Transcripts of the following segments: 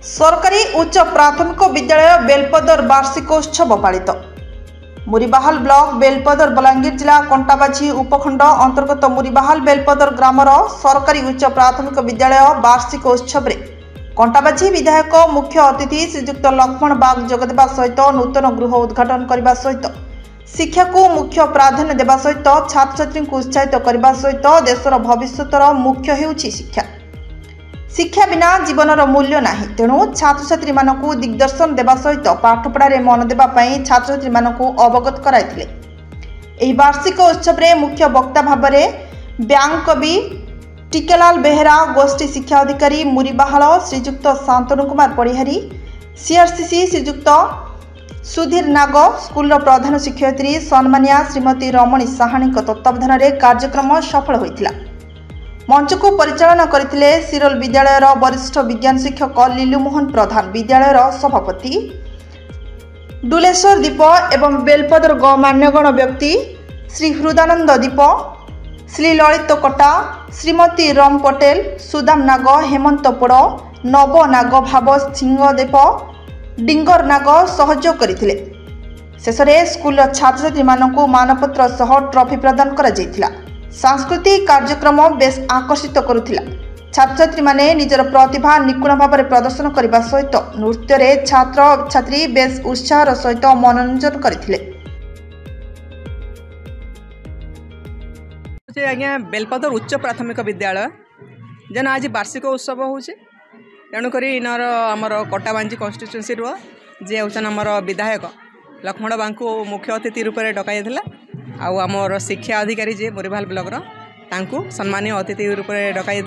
सरकारी उच्च प्राथमिक विद्यालय बेलपदर वार्षिकोत्सव पालित। मुरीबाहाल ब्लॉक बेलपदर बलांगीर जिला कंटाबाझी उपखंड अंतर्गत मुरीबाहाल बेलपदर ग्रामर सरकारी उच्च प्राथमिक विद्यालय वार्षिकोत्सव कंटाबाझी विधायक मुख्य अतिथि श्रीजुक्त लक्ष्मण बाग जोगदेवा सहित नूतन गृह उद्घाटन करने सहित शिक्षा को मुख्य प्राधान्य देवा सहित छात्र छात्री को उत्साहित करने सहित देशर भविष्यतर मुख्य हेउछि शिक्षा। शिक्षा बिना जीवनर मूल्य नाही, तेणु छात्र छात्री मानकु दिग्दर्शन देवा सहित पाठपढ़ारे मन देवा पई छात्र छात्री मानकु अवगत कराइथिले। एही वार्षिक उत्सव रे मुख्य वक्ता भाबरे ब्यांक कवि टिकेलाल बेहेरा, गोष्ठी शिक्षा अधिकारी मुरीबाहाल श्रीजुक्त शांतनु कुमार पढ़िहारी, सीआरसीसी श्रीजुक्त सुधीर नाग, स्कूल प्रधान शिक्षयित्री सम्मानिया श्रीमती रमणी साहानी तत्वावधान में कार्यक्रम सफल होइथिला। मंच को परिचालना करथिले सिरोल विद्यालयर वरिष्ठ विज्ञान शिक्षक लीलू मोहन प्रधान, विद्यालयर सभापति डुलेश्वर दीप एवं बेलपदर गणमान्यगण व्यक्ति श्री हृदानंद दीप, श्री ललित कटा, श्रीमती रम पटेल, सुदाम नाग, हेमंत पोड़, नव नाग, भाव सिंहदेव, डिंगर नाग सहयोग करथिले। शेषरे स्कूल छात्र छात्री मानकु मानपत्र सह ट्रॉफी प्रदान करा जायतिला। सांस्कृतिक कार्यक्रम बेस आकर्षित करुथिला। छात्र छात्री माने निजर प्रतिभा निपुण भाव में प्रदर्शन करने सहित नृत्य रे छात्र छात्री बेस उत्साह सहित मनोरंजन करथिले। आज्ञा बेलपदर उच्च प्राथमिक विद्यालय जेन आज वार्षिक उत्सव होउछे, तेणुक इनर आमर कटाबांजी कन्स्टिट्युएंसी जे होचन आमर विधायक लक्ष्मण बाग को मुख्य अतिथि रूप में डकाई आमर शिक्षा अधिकारी जे मुरीबाहाल ब्लॉक तांकु सम्मानीय अतिथि रूप में डकाई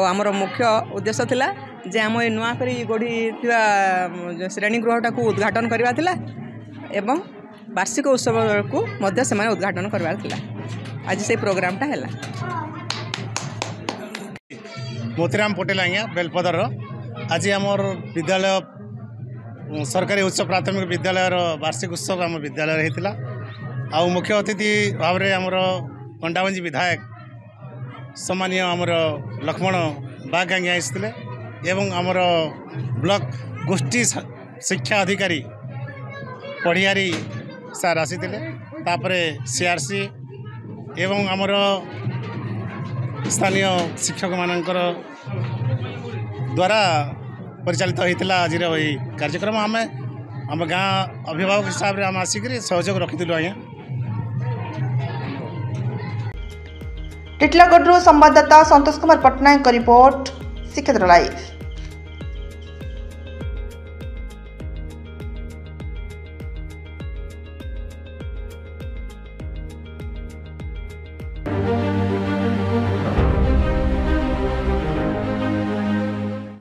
आमर मुख्य उद्देश्य थिला जे आम नुआ करी गढ़ी श्रेणी गृहटा को उद्घाटन करवा थिला एवं वार्षिक उत्सव को मध्य से उद्घाटन करवार थिला। आज से प्रोग्रामटा हैला। मोतीराम पटेल आज्ञा बेलपदर आज आमर विद्यालय सरकारी उच्च प्राथमिक विद्यालय वार्षिक उत्सव आम विद्यालय होता। आ मुख्य अतिथि भाव में आमर कंटाबांजी विधायक सम्मानीय आमर लक्ष्मण बाग आज्ञा आसते एवं आमर ब्लॉक गोष्ठी शिक्षा अधिकारी पढ़ियारी सार आसीते, सीआरसी एवं आमर स्थानीय शिक्षक मानकर द्वारा परिचालित होता। आज कार्यक्रम आम गाँ अभिभावक हिसाब से आम आसिक सहयोग रखीलु। आज्ञा टिटलागढ़ संवाददाता संतोष कुमार पट्टनायक रिपोर्ट, श्रीक्षेत्र लाइव।